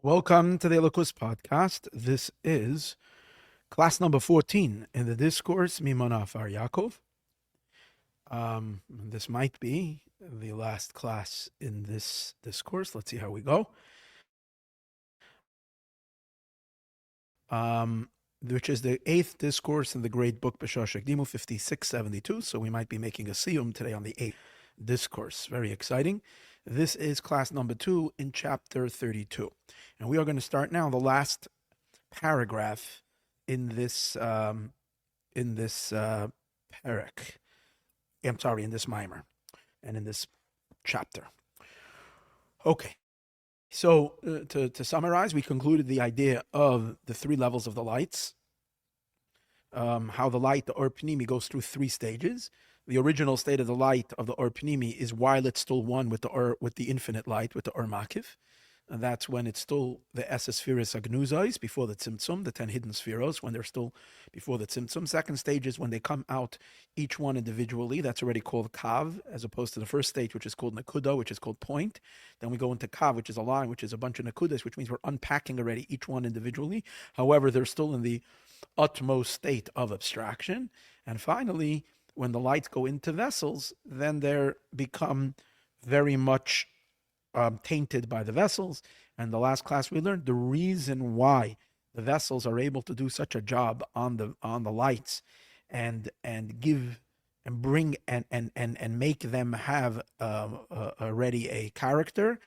Welcome to the Elokus podcast. This is class number 14 in the discourse Mimon Afar Yakov. This might be the last class in this discourse. Let's see how we go. Which is the 8th discourse in the great book B'Shoshek Dimu 5672. So we might be making a siyum today on the 8th discourse. Very exciting. This is class number 2 in chapter 32. And we are going to start now the last paragraph in this Perek. I'm sorry, in this Maamor and in this chapter. Okay. So to summarize, we concluded the idea of the three levels of the lights. How the light, the Or Pnimi, goes through three stages. The original state of the light of the Or Pnimi is while it's still one with the infinite light, with the Or Makiv. And that's when it's still the Esespheres Agnuzais, before the Tzimtzum, the 10 hidden spheros, when they're still before the Tzimtzum. Second stage is when they come out, each one individually. That's already called Kav, as opposed to the first stage, which is called Nakuda, which is called point. Then we go into Kav, which is a line, which is a bunch of Nakudas, which means we're unpacking already each one individually. However, they're still in the utmost state of abstraction. And finally, when the lights go into vessels, then they become very much tainted by the vessels. And the last class we learned the reason why the vessels are able to do such a job on the lights and give and bring and make them have already a character.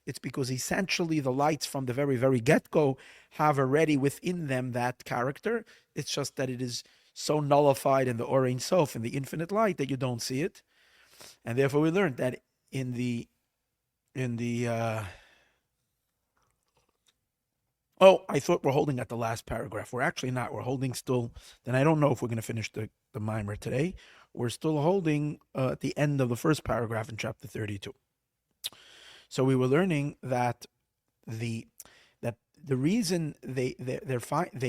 It's because essentially the lights from the very, very get-go have already within them that character. It's just that it is so nullified in the Or Ein Sof, in the infinite light, that you don't see it. And therefore we learned that in the I thought we're holding at the last paragraph. We're actually not. We're holding still. Then I don't know if we're going to finish the Maamor today. We're still holding at the end of the first paragraph in chapter 32. So we were learning that the reason they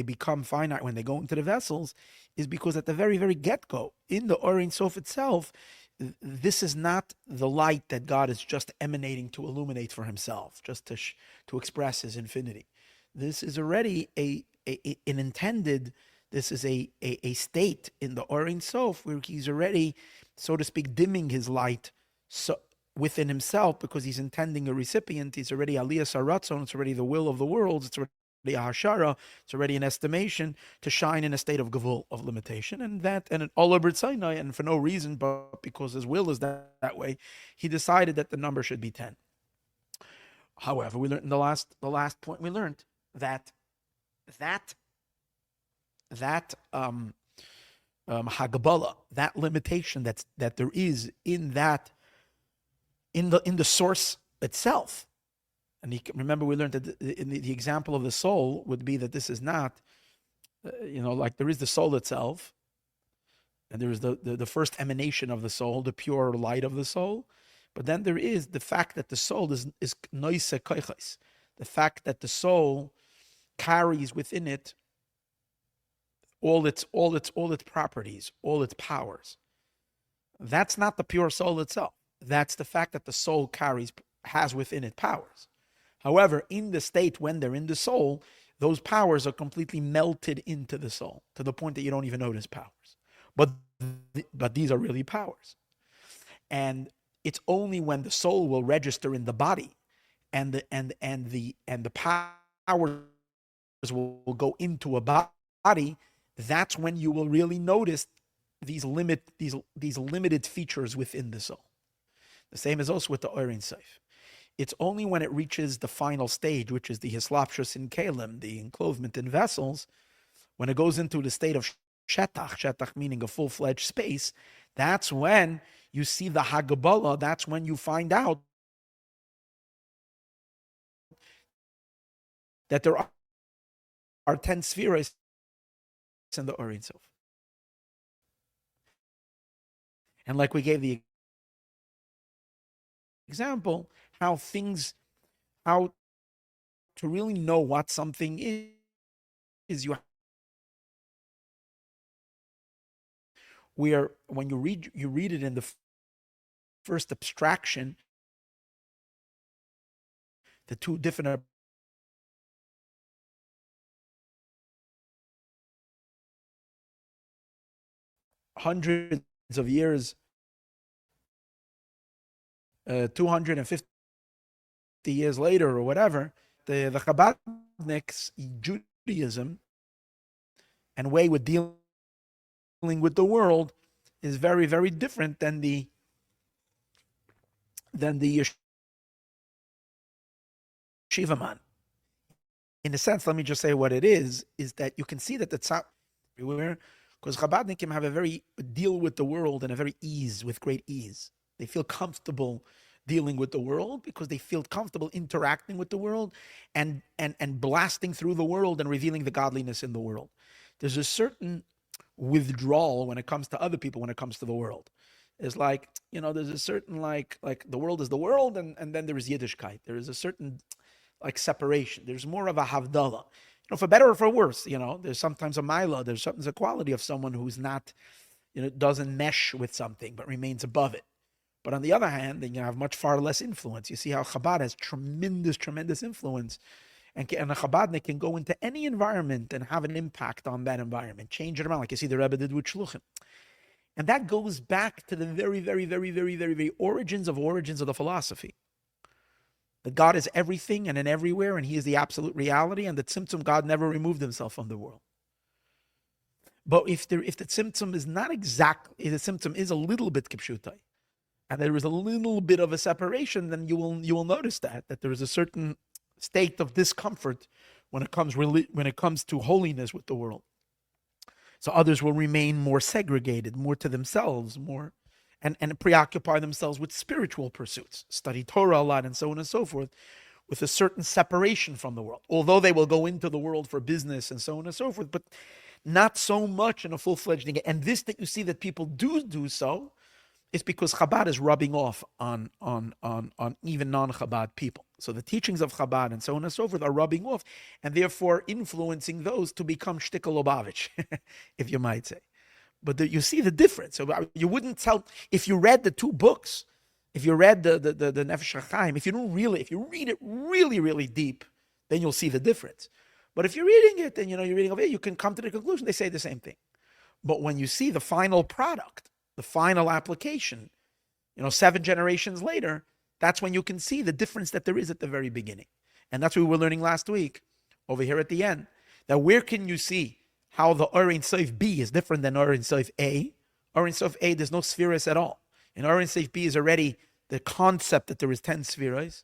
become finite when they go into the vessels is because at the very, very get-go, in the Or Ein Sof itself, this is not the light that God is just emanating to illuminate for himself, just to express his infinity. This is already an intended, this is a state in the Or Ein Sof where he's already, so to speak, dimming his light within himself because he's intending a recipient. He's already Aliyas Haratzon, it's already the will of the world, it's already a hashara, it's already an estimation to shine in a state of gavul, of limitation, and an Ola B'Tzaynai, and for no reason but because his will is that way, he decided that the number should be 10. However, we learned in the last point we learned that Hagabala, that limitation that there is in that in the source itself. And remember, we learned that the example of the soul would be that this is not, like there is the soul itself, and there is the first emanation of the soul, the pure light of the soul. But then there is the fact that the soul is noise koiches, the fact that the soul carries within it all its properties, all its powers. That's not the pure soul itself. That's the fact that the soul has within it powers. However, in the state when they're in the soul, those powers are completely melted into the soul to the point that you don't even notice powers. But these are really powers. And it's only when the soul will register in the body and the powers will go into a body, that's when you will really notice these limited features within the soul. The same is also with the Or Ein Sof. It's only when it reaches the final stage, which is the hislapshus in kelim, the enclosement in vessels, when it goes into the state of shetach meaning a full-fledged space, that's when you see the hagabala, that's when you find out that there are 10 spheres in the Or Ein Sof. And like we gave the example, how to really know what something is you when you read it in the first abstraction, the two different hundreds of years, 250 years later or whatever, the Chabadniks, Judaism, and way with dealing with the world is very, very different than the yeshiva man. In a sense, let me just say what it is that you can see that the tzad everywhere, because Chabadnikim have a very deal with the world and a very with great ease. They feel comfortable dealing with the world because they feel comfortable interacting with the world and blasting through the world and revealing the godliness in the world. There's a certain withdrawal when it comes to other people, when it comes to the world. It's like, there's a certain like the world is the world, and then there is Yiddishkeit. There is a certain like separation. There's more of a havdalah. For better or for worse, there's sometimes a mila, there's sometimes a quality of someone who's not, doesn't mesh with something, but remains above it. But on the other hand, then you have much far less influence. You see how Chabad has tremendous, tremendous influence. And a Chabadnik can go into any environment and have an impact on that environment, change it around, like you see the Rebbe did with Shluchim. And that goes back to the very, very, very, very, very, very origins of the philosophy. That God is everything and in everywhere, and He is the absolute reality, and that Tzimtzum, God never removed Himself from the world. But if the Tzimtzum is not exactly, the Tzimtzum is a little bit kipshutai, and there is a little bit of a separation, then you will notice that there is a certain state of discomfort when it comes to holiness with the world. So others will remain more segregated, more to themselves, more and preoccupy themselves with spiritual pursuits, study Torah a lot, and so on and so forth, with a certain separation from the world. Although they will go into the world for business and so on and so forth, but not so much in a full-fledged thing. And this that you see that people do so is because Chabad is rubbing off on even non-Chabad people. So the teachings of Chabad and so on and so forth are rubbing off, and therefore influencing those to become shtickle Lubavitch, if you might say. But you see the difference. So you wouldn't tell, if you read the two books, if you read the Nefesh HaChaim, if you read it really, really deep, then you'll see the difference. But if you're reading it and you're reading over here, you can come to the conclusion they say the same thing. But when you see the final product, the final application, 7 generations later, that's when you can see the difference that there is at the very beginning. And that's what we were learning last week over here at the end. That where can you see how the Orin Soif B is different than Orin Soif A? Orin Soif A, there's no spheres at all. In Orin Soif B is already the concept that there is 10 spheres.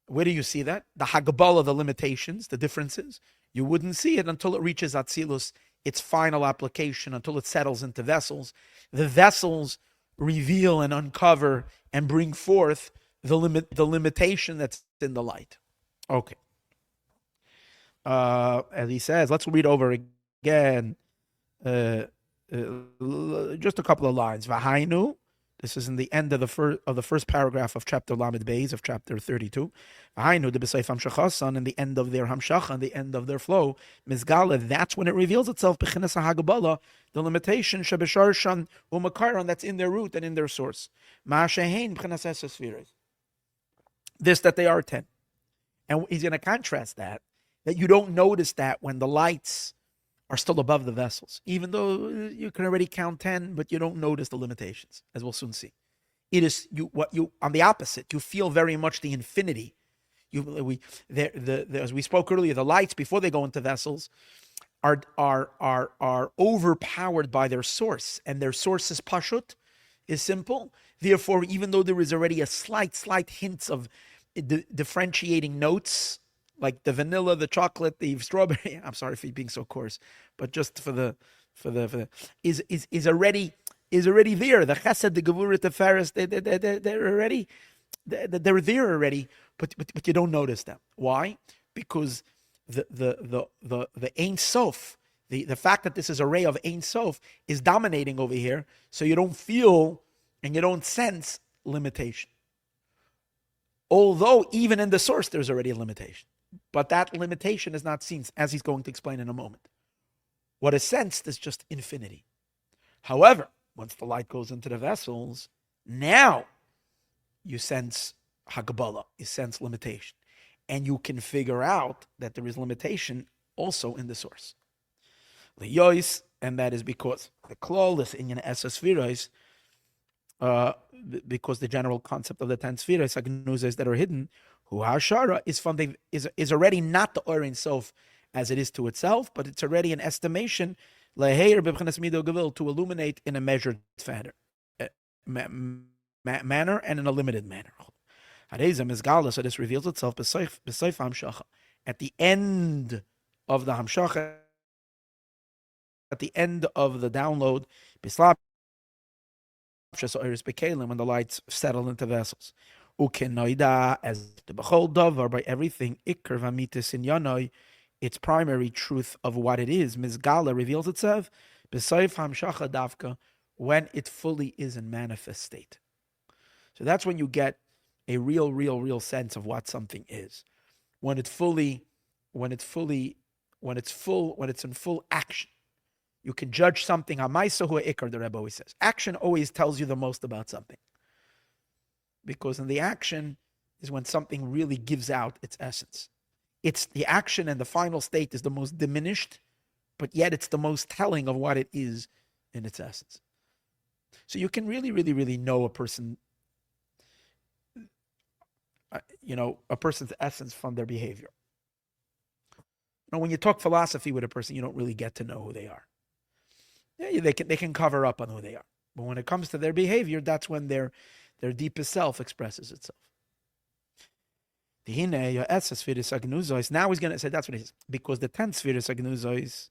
Where do you see that? The Hagabala, the limitations, the differences. You wouldn't see it until it reaches Atzilus, its final application, until it settles into vessels. The vessels reveal and uncover and bring forth the limitation that's in the light. Okay. As he says, let's read over again just a couple of lines. V'hainu, this is in the end of the first paragraph of chapter Lamed Beis of chapter 32. V'hainu de b'seif hamshachasan, in the end of their hamshach, and the end of their flow, mizgala, that's when it reveals itself, b'chinas ha'hagabala, the limitation, shebesharshan u'makaron, that's in their root and in their source. Ma'ashehein b'chinas esespheres. This, that they are 10. And he's going to contrast that you don't notice that when the lights are still above the vessels, even though you can already count 10, but you don't notice the limitations, as we'll soon see. It is on the opposite. You feel very much the infinity. As we spoke earlier, the lights before they go into vessels are overpowered by their source, and their source is pashut, is simple. Therefore, even though there is already a slight hints of differentiating notes, like the vanilla, the chocolate, the strawberry. I'm sorry for being so coarse, but just for the is already there. The chesed, the gevurah, the faris, they're already they're there already, but you don't notice them. Why? Because the Ein Sof, the fact that this is a ray of Ein Sof is dominating over here, so you don't feel and you don't sense limitation. Although even in the source there's already a limitation. But that limitation is not seen, as he's going to explain in a moment. What is sensed is just infinity. However, once the light goes into the vessels, now you sense Hagabala, you sense limitation. And you can figure out that there is limitation also in the source. And and that is because the klal in esas spheres, because the general concept of the 10 spheres, agnuzas that are hidden, who hashara is already not the or in sof as it is to itself, but it's already an estimation to illuminate in a measured manner and in a limited manner. So this reveals itself at the end of the hamshacha, at the end of the download, when the lights settle into vessels. As the bechol davar, by everything, ikr v'amitis in yanoi, its primary truth of what it is, mizgala, reveals itself, b'soif hamshacha davka, when it fully is in manifest state. So that's when you get a real sense of what something is. When it's in full action. You can judge something. Hamaisahu ikar, the Rebbe always says. Action always tells you the most about something. Because in the action is when something really gives out its essence. It's the action and the final state is the most diminished, but yet it's the most telling of what it is in its essence. So you can really know a person, a person's essence from their behavior. When you talk philosophy with a person, you don't really get to know who they are. Yeah, they can cover up on who they are. But when it comes to their behavior, that's when their deepest self expresses itself. Now he's going to say that's what it is. Because the 10 spheres agnuzois,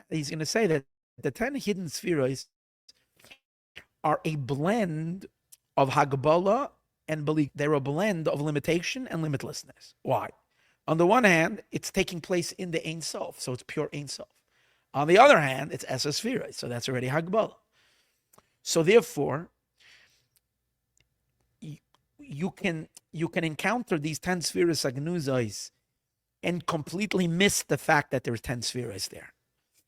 he's going to say that the 10 hidden spheres are a blend of Hagbala and Balik. They're a blend of limitation and limitlessness. Why? On the one hand, it's taking place in the Ein Sof, so it's pure Ein Sof. On the other hand, it's Esa Sphira, so that's already Hagbala. So therefore, you can encounter these 10 spheres agnuzais and completely miss the fact that there's 10 spheres there.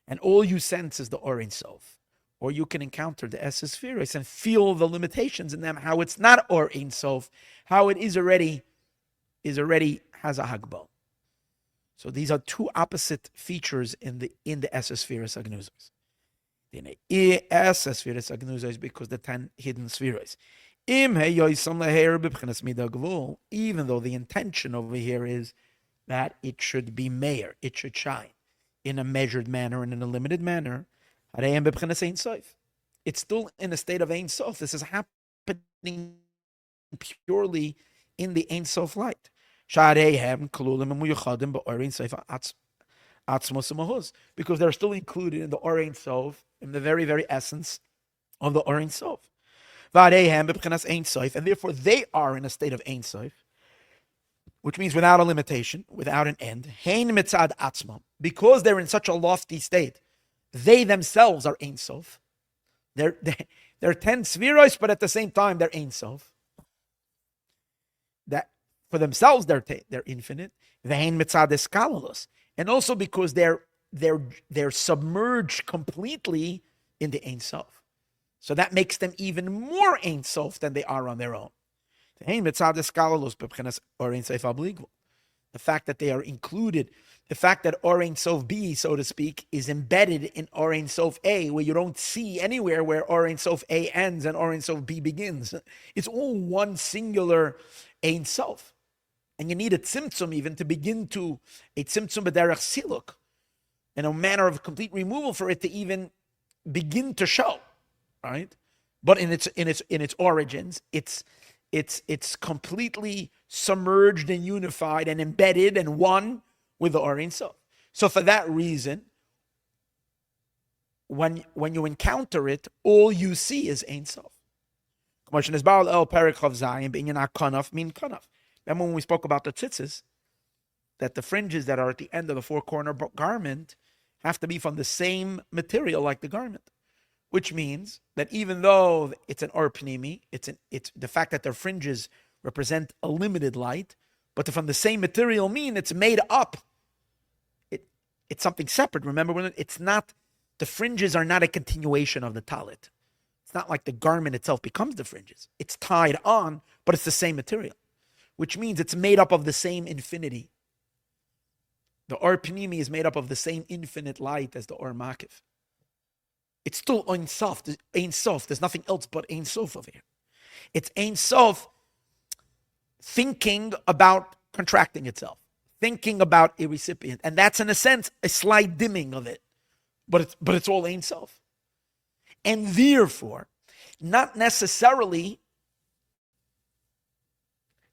And all you sense is the Or Ein Sof. Or you can encounter the Esa Spheres and feel the limitations in them, how it's not Or Ein Sof, how it is already has a Hagbal. So these are two opposite features in the Esa Spheres agnuzos. The Esa Spheres agnuzos because the 10 hidden spheres. Even though the intention over here is that it should be meir, it should shine in a measured manner and in a limited manner, it's still in a state of Ein Sof. This is happening purely in the Ein Sof light. Because they're still included in the Or Ein Sof, in the very, very essence of the Or Ein Sof. And therefore they are in a state of Ein Sof, which means without a limitation, without an end. Because they're in such a lofty state, they themselves are Ein Sof. They're 10 spheros, but at the same time they're Ein Sof. That for themselves they're infinite. And also because they're submerged completely in the Ein Sof. So that makes them even more Ein Sof than they are on their own. The fact that they are included, the fact that Or Ein Sof B, so to speak, is embedded in Or Ein Sof A, where you don't see anywhere where Or Ein Sof A ends and Or Ein Sof B begins. It's all one singular Ein Sof. And you need a tzimtzum even to begin to, a tzimtzum b'derech siluk, in a manner of complete removal for it to even begin to show, right? But in its origins, it's completely submerged and unified and embedded and one with the Or Ein Sof. So for that reason, when you encounter it, all you see is Ein Sof. Remember when we spoke about the tzitzis, that the fringes that are at the end of the four-corner garment have to be from the same material like the garment. Which means that even though it's an or pnimi, it's the fact that their fringes represent a limited light, but from the same material mean it's made up. It's something separate. Remember, when the fringes are not a continuation of the talit. It's not like the garment itself becomes the fringes. It's tied on, but it's the same material, which means it's made up of the same infinity. The or pnimi is made up of the same infinite light as the or makif. It's still Ein Sof. Ein Sof. There's nothing else but Ein Sof over here. It's Ein Sof thinking about contracting itself, thinking about a recipient. And that's, in a sense, a slight dimming of it. But it's all Ein Sof. And therefore, not necessarily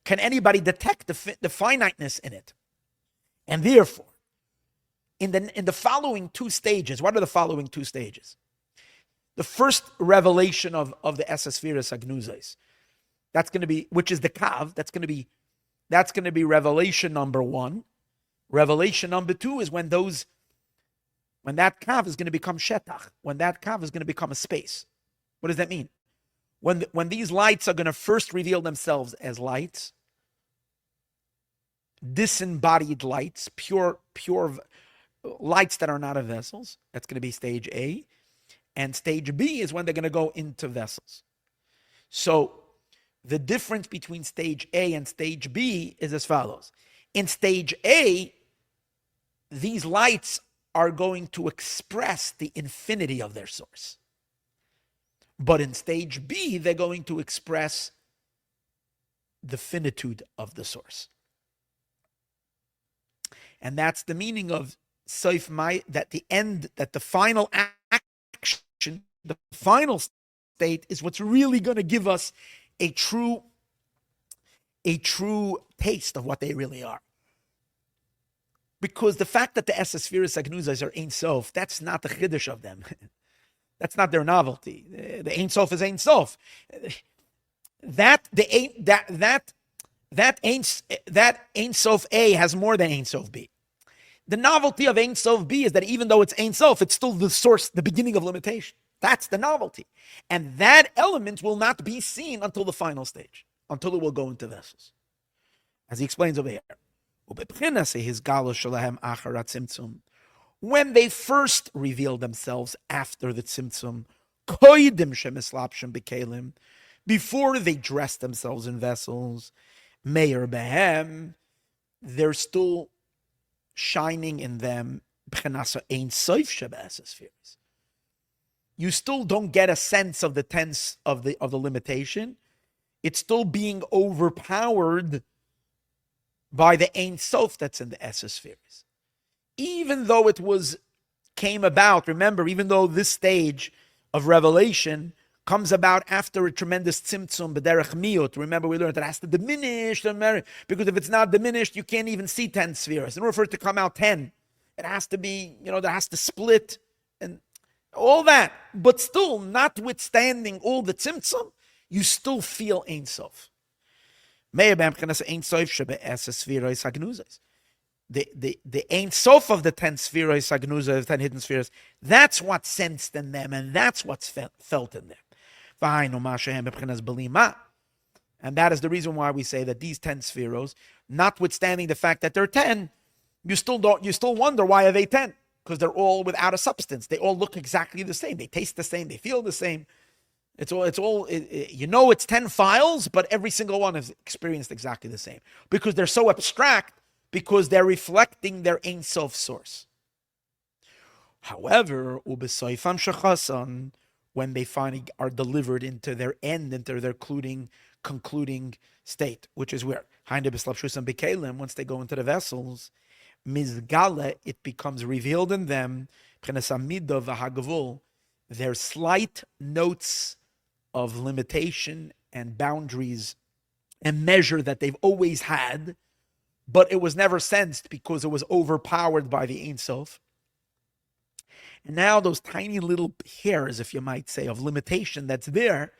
can anybody detect the finiteness in it. And therefore, in the following two stages, what are the following two stages? The first revelation of the Esespheres Agnuzes, that's going to be, which is the Kav, that's going to be revelation number one. Revelation number two is when that Kav is going to become Shetach, when that Kav is going to become a space. What does that mean? When these lights are going to first reveal themselves as lights, disembodied lights, pure lights that are not of vessels, that's going to be stage A. And stage B is when they're going to go into vessels. So the difference between stage A and stage B is as follows. In stage A, these lights are going to express the infinity of their source. But in stage B, they're going to express the finitude of the source. And that's the meaning of Soif Mai, that the final action, the final state is what's really going to give us a true taste of what they really are. Because the fact that the Esespheres Agnuzas are Ein Sof, that's not the chiddush of them. That's not their novelty. The Ein Sof is Ein Sof. That Ein Sof A has more than Ein Sof B. The novelty of Ein Sof B is that even though it's Ein Sof, it's still the source, the beginning of limitation. That's the novelty. And that element will not be seen until the final stage, until it will go into vessels. As he explains over here. When they first reveal themselves after the tzimtzum, before they dress themselves in vessels, meir behem, they're still shining in them. You still don't get a sense of the tense of the limitation. It's still being overpowered by the Ein Sof that's in the Esespheres. Even though came about, remember, even though this stage of revelation comes about after a tremendous tzimtzum, b'derech miyut. Remember, we learned that it has to diminish, because if it's not diminished, you can't even see 10 spheres. In order for it to come out 10, it has to be, there has to split and all that. But still, notwithstanding all the tzimtzum, you still feel Ein Sof. The Ein Sof of the 10 spheres, the 10 hidden spheres, that's what's sensed in them, and that's what's felt in them. And that is the reason why we say that these 10 spheros, notwithstanding the fact that they're 10, you still wonder why are they 10? Because they're all without a substance. They all look exactly the same. They taste the same. They feel the same. It's 10 files, but every single one is experienced exactly the same. Because they're so abstract, because they're reflecting their Ein Sof source. However, when they finally are delivered into their end, into their concluding state, which is where once they go into the vessels, mizgale, it becomes revealed in them, their slight notes of limitation and boundaries and measure that they've always had, but it was never sensed because it was overpowered by the Ein Sof. And now those tiny little hairs, if you might say, of limitation that's there,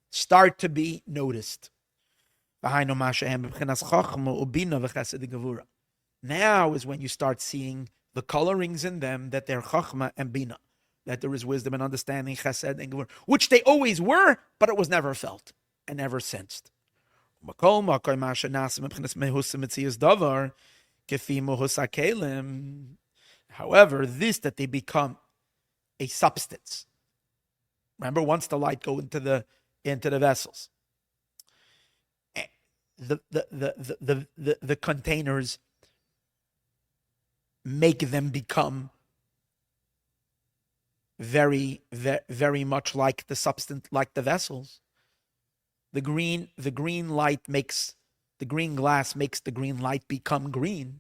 start to be noticed. Now is when you start seeing the colorings in them that they're chachma and bina, that there is wisdom and understanding, chesed and gevura, which they always were, but it was never felt and never sensed. However, this that they become a substance. Remember, once the light go into the vessels, the containers make them become very much like the substance, like the vessels. The green light makes the green glass makes the green light become green,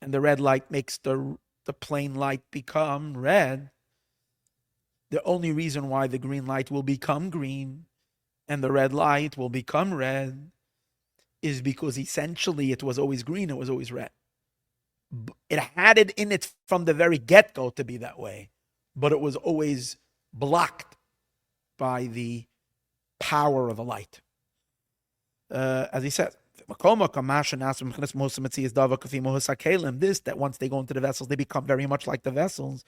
and the red light makes the plain light become red. The only reason why the green light will become green and the red light will become red is because essentially it was always green, it was always red. It had it in it from the very get-go to be that way, but it was always blocked by the power of the light. As he said, this, that once they go into the vessels, they become very much like the vessels.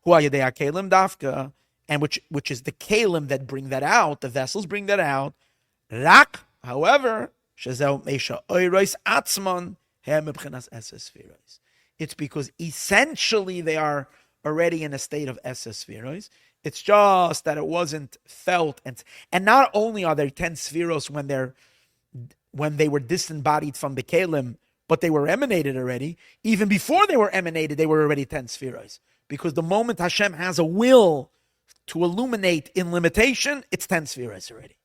And which is the kalim that bring that out, the vessels bring that out. Rak, however, it's because essentially they are already in a state of Esses. It's just that it wasn't felt, and not only are there 10 spheros when they were disembodied from the kalim, but they were emanated already. Even before they were emanated, they were already 10 spheros. Because the moment Hashem has a will to illuminate in limitation, it's 10 spheros already.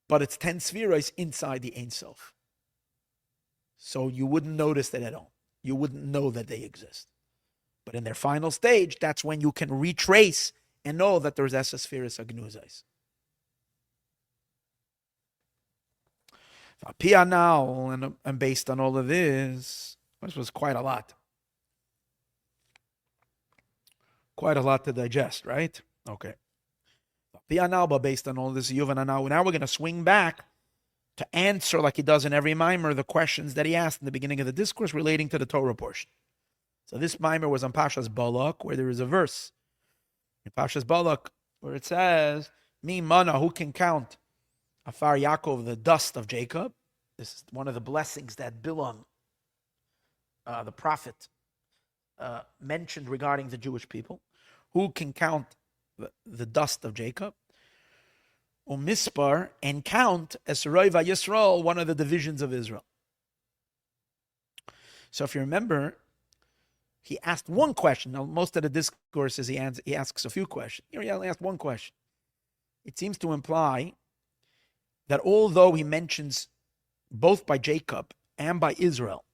But it's 10 spheros inside the Ein Sof. So you wouldn't notice that at all. You wouldn't know that they exist. But in their final stage, that's when you can retrace and know that there's Esa Spheres Agnuzais. Now, and based on all of this was quite a lot. Quite a lot to digest, right? Okay. But based on all this, now we're going to swing back to answer, like he does in every mimer, the questions that he asked in the beginning of the discourse relating to the Torah portion. So this mimer was on Pashas Balak, where there is a verse in Pashas Balak where it says, "Mi mana, who can count Afar Yakov, the dust of Jacob?" This is one of the blessings that Bilam, the prophet, mentioned regarding the Jewish people. Who can count the dust of Jacob? Mispar, and count as Reuven Yisroel, one of the divisions of Israel. So if you remember, he asked one question. Now, most of the discourses he asks a few questions. Here he only asked one question. It seems to imply that although he mentions both by Jacob and by Israel,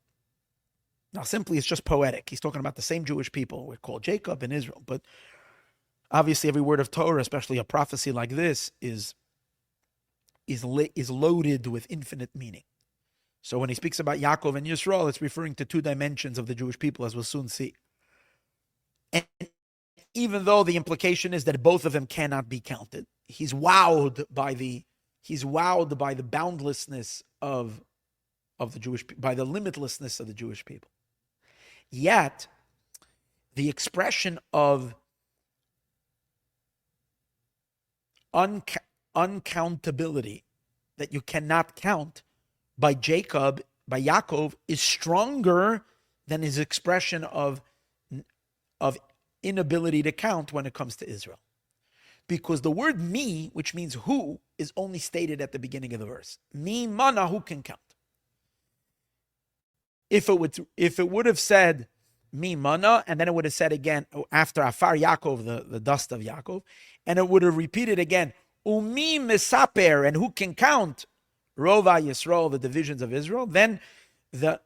now simply it's just poetic. He's talking about the same Jewish people. We're called Jacob and Israel. But obviously every word of Torah, especially a prophecy like this, is loaded with infinite meaning. So when he speaks about Yakov and Yisroel, it's referring to two dimensions of the Jewish people, as we'll soon see. And even though the implication is that both of them cannot be counted, he's wowed by the boundlessness of the Jewish, by the limitlessness of the Jewish people. Yet, the expression of uncountability, that you cannot count, by Yakov, is stronger than his expression of inability to count when it comes to Israel. Because the word me, which means who, is only stated at the beginning of the verse. Me mana, who can count? If it would have said me mana, and then it would have said again after Afar Yakov, the dust of Yakov, and it would have repeated again, umi misaper, and who can count Reuven Yisroel, the divisions of Israel, then the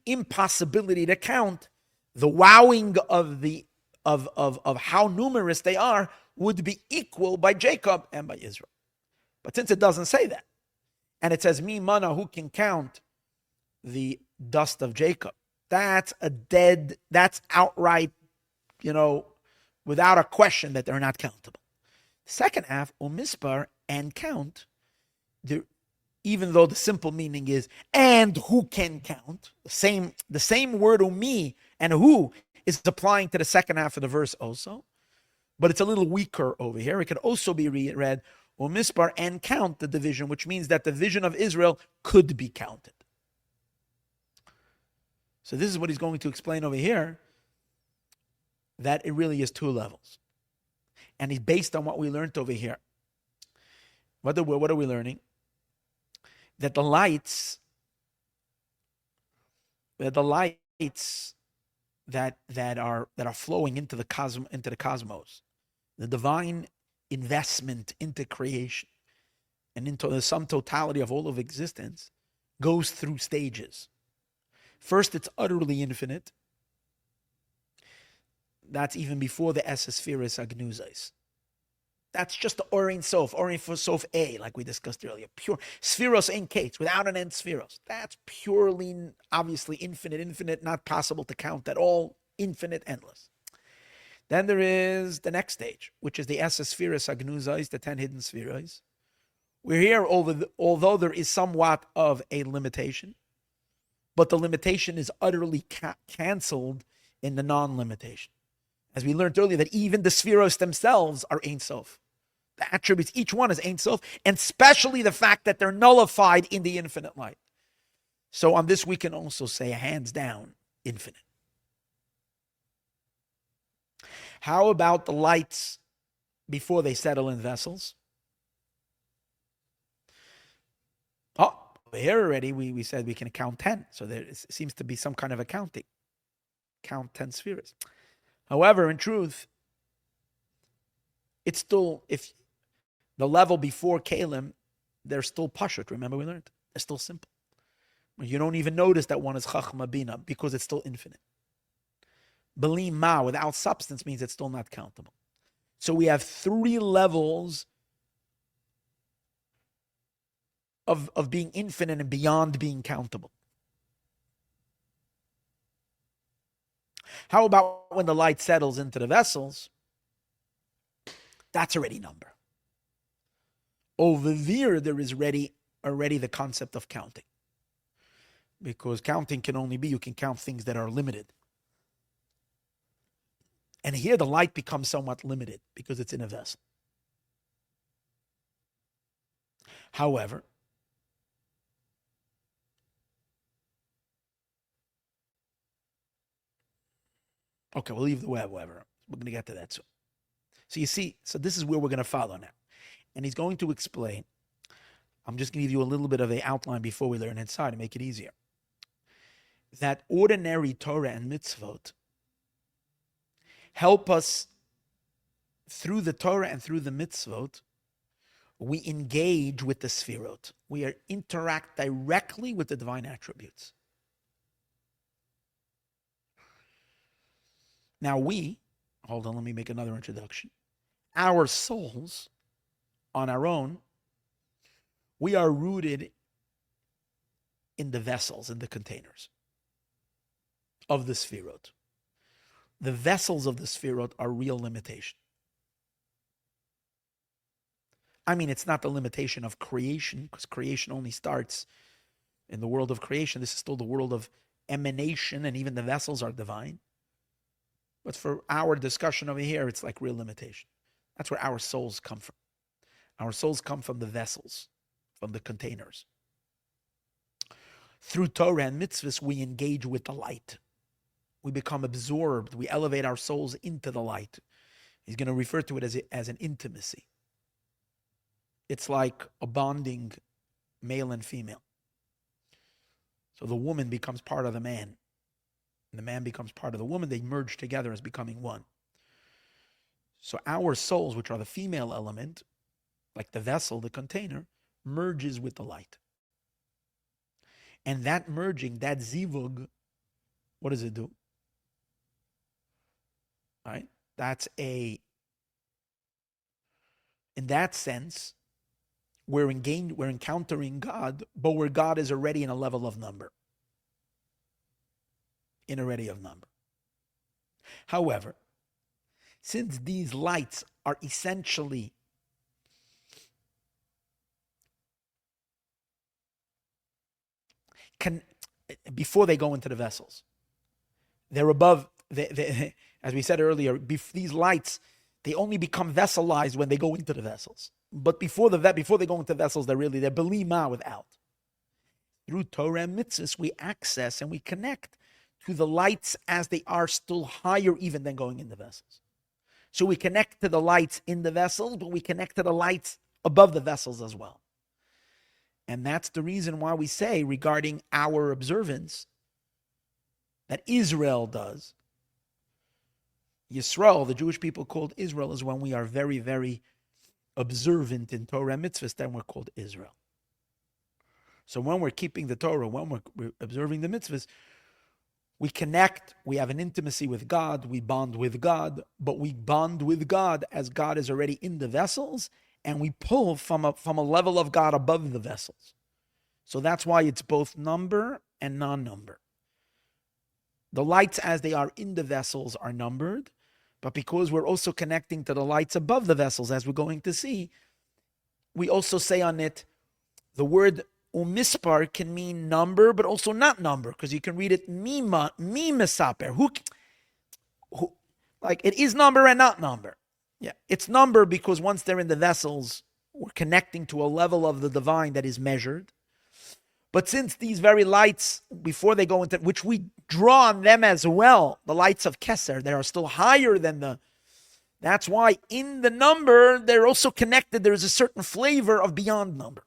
impossibility to count, the wowing of how numerous they are, would be equal by Jacob and by Israel. But since it doesn't say that, and it says me mana, who can count the dust of Jacob, that's outright, without a question that they're not countable. Second half, umispar, and count, even though the simple meaning is and who can count, the same word umi and who is applying to the second half of the verse also, but it's a little weaker over here. It could also be read umispar, and count the division, which means that the division of Israel could be counted. So this is what he's going to explain over here, that it really is two levels. And it's based on what we learned over here. What are we learning? That the lights that are flowing into the cosmos, the divine investment into creation and into the sum totality of all of existence goes through stages. First, it's utterly infinite. That's even before the Esespheres Agnuzais. That's just the Orin Sof A, like we discussed earlier. Pure Spheros Ein Kates, without an end Spheros. That's purely, obviously, infinite, not possible to count at all, infinite, endless. Then there is the next stage, which is the Esespheres Agnuzais, the 10 hidden spheres. We're here, although there is somewhat of a limitation, but the limitation is utterly canceled in the non-limitation. As we learned earlier, that even the spheros themselves are Ein Sof. The attributes, each one is Ein Sof, and especially the fact that they're nullified in the infinite light. So on this, we can also say, hands down, infinite. How about the lights before they settle in vessels? Oh, here already we said we can count 10. So there seems to be some kind of accounting. Count 10 spheres. However, in truth, it's still, if the level before Kalim, they're still pashut. Remember we learned? They're still simple. You don't even notice that one is chachma bina because it's still infinite. Belim ma, without substance, means it's still not countable. So we have 3 levels of being infinite and beyond being countable. How about when the light settles into the vessels? That's already number. Over there is already the concept of counting. Because counting can only be, you can count things that are limited. And here the light becomes somewhat limited because it's in a vessel. However, okay, we'll leave the however. We're going to get to that soon. So you see, so this is where we're going to follow now. And he's going to explain. I'm just going to give you a little bit of an outline before we learn inside to make it easier. That ordinary Torah and mitzvot help us through the Torah and through the mitzvot. We engage with the sphirot. We interact directly with the divine attributes. Now hold on, let me make another introduction. Our souls, on our own, we are rooted in the vessels, in the containers of the sphirot. The vessels of the sphirot are real limitation. I mean, it's not the limitation of creation, because creation only starts in the world of creation. This is still the world of emanation, and even the vessels are divine. But for our discussion over here, it's like real limitation. That's where our souls come from. Our souls come from the vessels, from the containers. Through Torah and mitzvahs, we engage with the light. We become absorbed. We elevate our souls into the light. He's going to refer to it as an intimacy. It's like a bonding male and female. So the woman becomes part of the man. And the man becomes part of the woman. They merge together as becoming one. So our souls, which are the female element, like the vessel, the container, merges with the light. And that merging, that zivug, what does it do? Right? In that sense, we're encountering God, but where God is already in a level of number. However, since these lights are essentially before they go into the vessels, they're above, as we said earlier, these lights, they only become vesselized when they go into the vessels. But before they go into vessels, they're belima without. Through Torah and mitzvahs, we access and we connect to the lights as they are still higher even than going in the vessels. So we connect to the lights in the vessels, but we connect to the lights above the vessels as well. And that's the reason why we say regarding our observance that Israel does, Yisroel, the Jewish people called Israel, is when we are very, very observant in Torah and mitzvahs, then we're called Israel. So when we're keeping the Torah, when we're observing the mitzvahs, we connect, we have an intimacy with God, we bond with God, but we bond with God as God is already in the vessels, and we pull from a level of God above the vessels. So that's why it's both number and non-number. The lights as they are in the vessels are numbered, but because we're also connecting to the lights above the vessels, as we're going to see, we also say on it, the word umispar can mean number, but also not number, because you can read it mimesaper. Who, like it is number and not number. Yeah, it's number because once they're in the vessels, we're connecting to a level of the divine that is measured. But since these very lights, before they go into, which we draw on them as well, the lights of Keser, they are still higher than that's why in the number, they're also connected. There's a certain flavor of beyond number.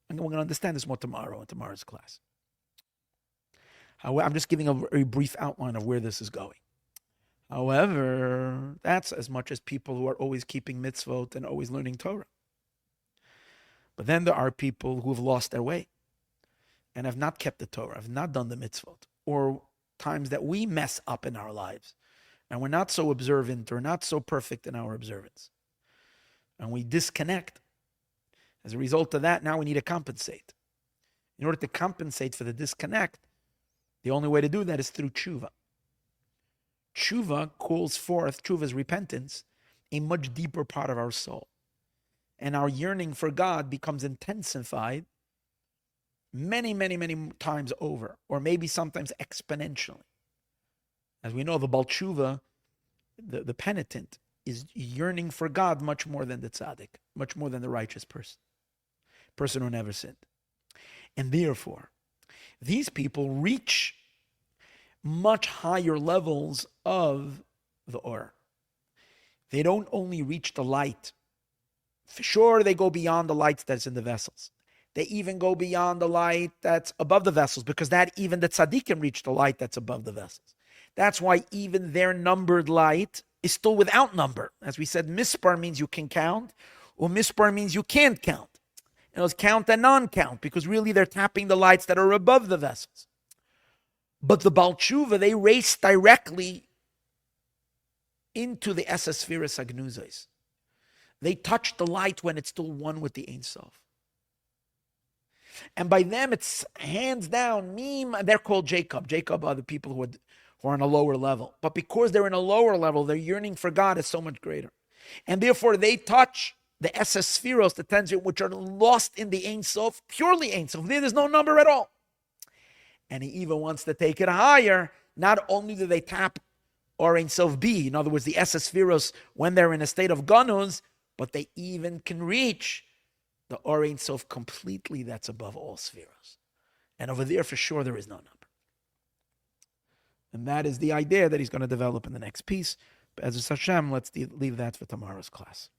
And we're going to understand this more tomorrow in tomorrow's class. I'm just giving a very brief outline of where this is going. However, that's as much as people who are always keeping mitzvot and always learning Torah. But then there are people who have lost their way and have not kept the Torah, have not done the mitzvot, or times that we mess up in our lives and we're not so observant or not so perfect in our observance. And we disconnect. As a result of that, now we need to compensate. In order to compensate for the disconnect, the only way to do that is through tshuva. Tshuva calls forth, tshuva's repentance, a much deeper part of our soul. And our yearning for God becomes intensified many, many, many times over, or maybe sometimes exponentially. As we know, the Baal Tshuva, the penitent, is yearning for God much more than the tzaddik, much more than the righteous person who never sinned. And therefore, these people reach much higher levels of the or. They don't only reach the light. For sure, they go beyond the light that's in the vessels. They even go beyond the light that's above the vessels, because that even the tzaddikim reach the light that's above the vessels. That's why even their numbered light is still without number. As we said, mispar means you can count, or mispar means you can't count. And it's count and non-count, because really they're tapping the lights that are above the vessels. But the Baal Tshuva, they race directly into the Esespheres Agnuzos. They touch the light when it's still one with the Ein Sof. And by them, it's hands down, they're called Jacob. Jacob are the people who are on a lower level. But because they're in a lower level, their yearning for God is so much greater. And therefore, they touch the Esespheros, the tens, which are lost in the Ein Sof, purely Ein Sof. There's no number at all. And he even wants to take it higher. Not only do they tap or Ein Sof B, in other words, the Esespheros, when they're in a state of Ganuz, but they even can reach the Or Ein Sof completely, that's above all spheros. And over there, for sure, there is no number. And that is the idea that he's going to develop in the next piece. But as a Hashem, let's leave that for tomorrow's class.